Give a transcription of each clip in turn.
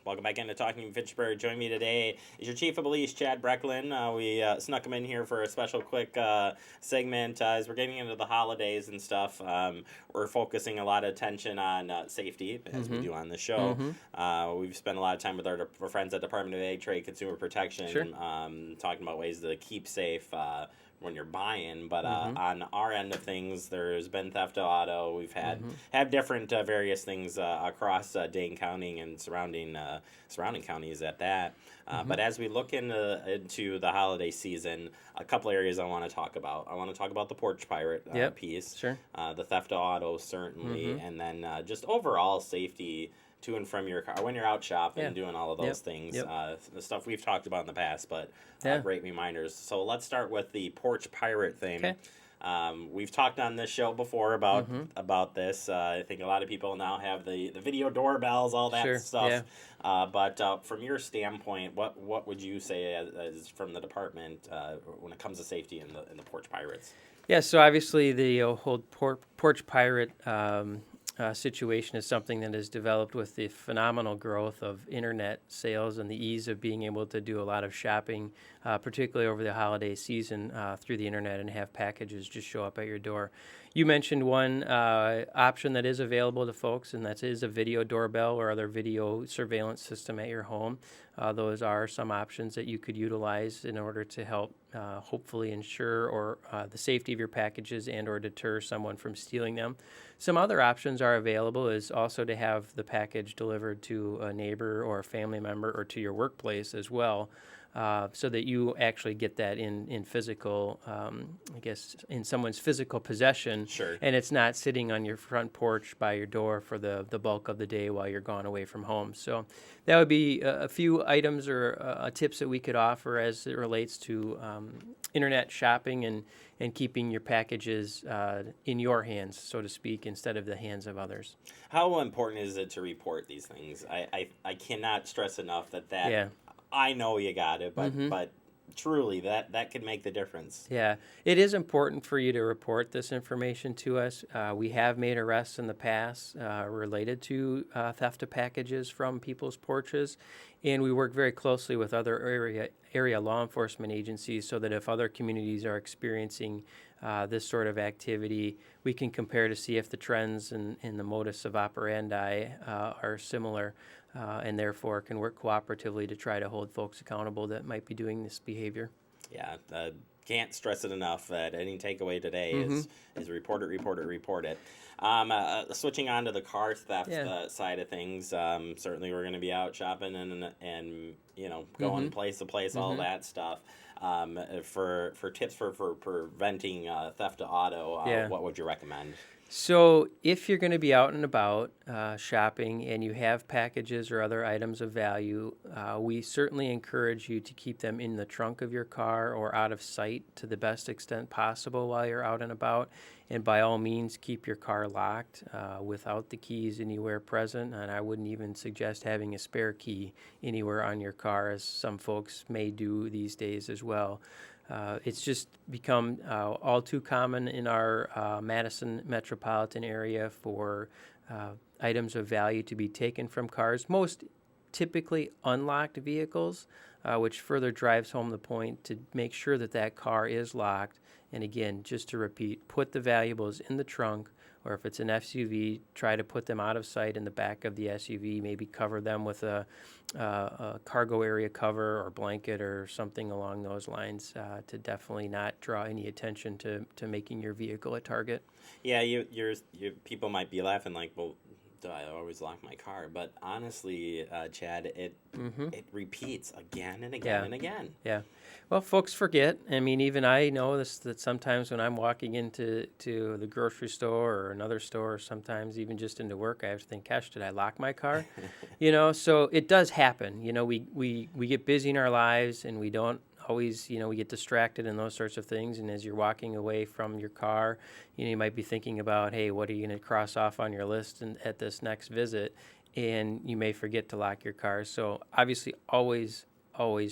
Welcome back into Talking Fitchburg. Joining me today is your Chief of Police, Chad Brecklin. We snuck him in here for a special quick segment. As we're getting into the holidays and stuff, we're focusing a lot of attention on safety, as we do on the show. We've spent a lot of time with our friends at Department of Ag, Trade, Consumer Protection, talking about ways to keep safe when you're buying, but on our end of things, there's been theft of auto. We've had different various things across Dane County and surrounding counties at that. But as we look into the holiday season, a couple areas I want to talk about. I want to talk about the porch pirate piece, the theft of auto certainly, and then just overall safety to and from your car when you're out shopping and doing all of those things. The stuff we've talked about in the past, but great reminders. So let's start with the porch pirate thing. Okay. We've talked on this show before about this. I think a lot of people now have the video doorbells, all that stuff. But from your standpoint, what would you say as from the department when it comes to safety in the porch pirates? Yeah, so obviously the whole porch pirate situation is something that has developed with the phenomenal growth of internet sales and the ease of being able to do a lot of shopping, particularly over the holiday season through the internet and have packages just show up at your door. You mentioned one option that is available to folks, and that is a video doorbell or other video surveillance system at your home. Those are some options that you could utilize in order to help hopefully ensure the safety of your packages and or deter someone from stealing them. Some other options are available is also to have the package delivered to a neighbor or a family member or to your workplace as well, so that you actually get that in physical, in someone's physical possession. Sure. And it's not sitting on your front porch by your door for the bulk of the day while you're gone away from home. So that would be a few items or tips that we could offer as it relates to internet shopping and keeping your packages in your hands, so to speak, instead of the hands of others. How important is it to report these things? I cannot stress enough that I know you got it, but truly that could make the difference. Yeah, it is important for you to report this information to us. We have made arrests in the past related to theft of packages from people's porches, and we work very closely with other area law enforcement agencies so that if other communities are experiencing this sort of activity, we can compare to see if the trends and the modus of operandi are similar, and therefore can work cooperatively to try to hold folks accountable that might be doing this behavior. Yeah, can't stress it enough that any takeaway today is report it. Switching on to the car theft side of things, certainly we're going to be out shopping and going place to place, all that stuff. For tips for preventing theft of auto, what would you recommend? So if you're going to be out and about shopping and you have packages or other items of value, we certainly encourage you to keep them in the trunk of your car or out of sight to the best extent possible while you're out and about. And by all means, keep your car locked without the keys anywhere present. And I wouldn't even suggest having a spare key anywhere on your car, as some folks may do these days as well. It's just become all too common in our Madison metropolitan area for items of value to be taken from cars, most typically unlocked vehicles, which further drives home the point to make sure that car is locked. And again, just to repeat, put the valuables in the trunk, or if it's an SUV, try to put them out of sight in the back of the SUV, maybe cover them with a cargo area cover or blanket or something along those lines to definitely not draw any attention to making your vehicle a target. Yeah, you people might be laughing like, well, I always lock my car, but honestly, Chad, it repeats again and again and again. Yeah. Well, folks forget. I mean, even I know this, that sometimes when I'm walking into the grocery store or another store, or sometimes even just into work, I have to think, gosh, did I lock my car? So it does happen. We get busy in our lives and we don't always, we get distracted and those sorts of things. And as you're walking away from your car, you might be thinking about, hey, what are you going to cross off on your list at this next visit? And you may forget to lock your car. So obviously always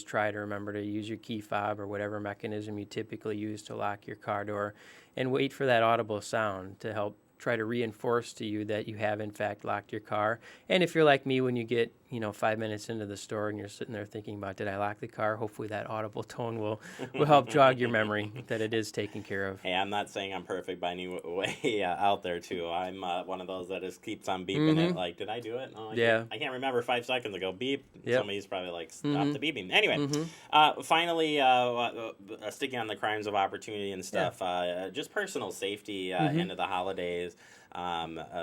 try to remember to use your key fob or whatever mechanism you typically use to lock your car door, and wait for that audible sound to help try to reinforce to you that you have in fact locked your car. And if you're like me, when you get 5 minutes into the store and you're sitting there thinking about, did I lock the car? Hopefully that audible tone will help jog your memory that it is taken care of. Hey, I'm not saying I'm perfect by any way out there, too. I'm one of those that just keeps on beeping it. Like, did I do it? No, I can't remember 5 seconds ago. Beep. Yep. Somebody's probably like, stop the beeping. Anyway, finally, sticking on the crimes of opportunity and stuff, just personal safety into the holidays.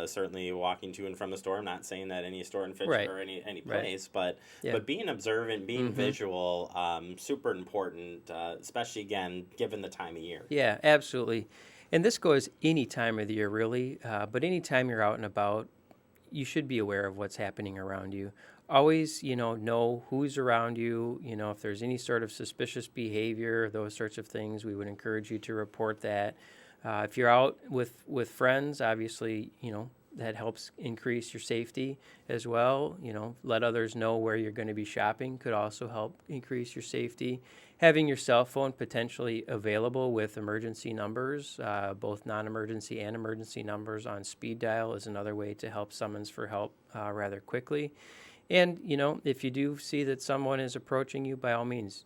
Certainly walking to and from the store. I'm not saying that any store in Fitchburg or any place, but being observant, being visual, super important, especially again given the time of year. Yeah, absolutely. And this goes any time of the year, really. But anytime you're out and about, you should be aware of what's happening around you. Always, know who's around you. If there's any sort of suspicious behavior, those sorts of things, we would encourage you to report that. If you're out with friends, obviously, that helps increase your safety as well. Let others know where you're going to be shopping could also help increase your safety. Having your cell phone potentially available with emergency numbers, both non-emergency and emergency numbers on speed dial is another way to help summons for help rather quickly. And, if you do see that someone is approaching you, by all means,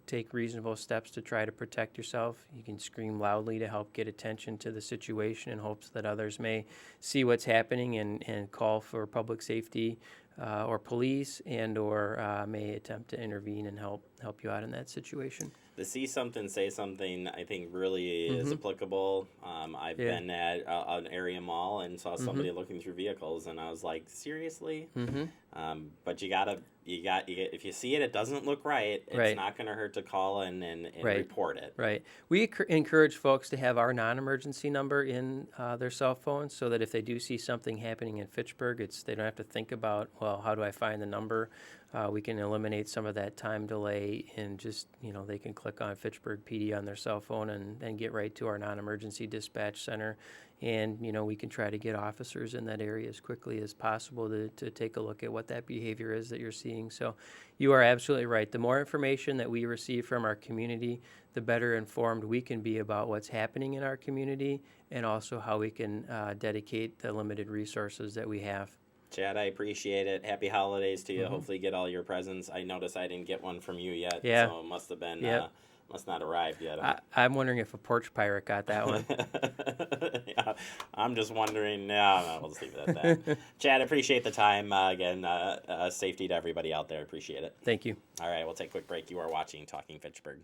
take reasonable steps to try to protect yourself. You can scream loudly to help get attention to the situation in hopes that others may see what's happening and call for public safety or police or may attempt to intervene and help you out in that situation. The see something, say something, I think really is applicable. I've been at an area mall and saw somebody looking through vehicles, and I was like, seriously? But if you see it, it doesn't look right. It's not going to hurt to call and report it. Right. We encourage folks to have our non-emergency number in their cell phones so that if they do see something happening in Fitchburg, they don't have to think about, well, how do I find the number? We can eliminate some of that time delay and just, they can click on Fitchburg PD on their cell phone and get right to our non-emergency dispatch center. And, we can try to get officers in that area as quickly as possible to take a look at what that behavior is that you're seeing. So you are absolutely right. The more information that we receive from our community, the better informed we can be about what's happening in our community and also how we can dedicate the limited resources that we have. Chad, I appreciate it. Happy holidays to you. Hopefully you get all your presents. I noticed I didn't get one from you yet, so it must have been must not arrived yet. I'm wondering if a porch pirate got that one. I'm just wondering. No, we'll just leave it at that. Chad, appreciate the time. Again, safety to everybody out there. Appreciate it. Thank you. All right, we'll take a quick break. You are watching Talking Fitchburg.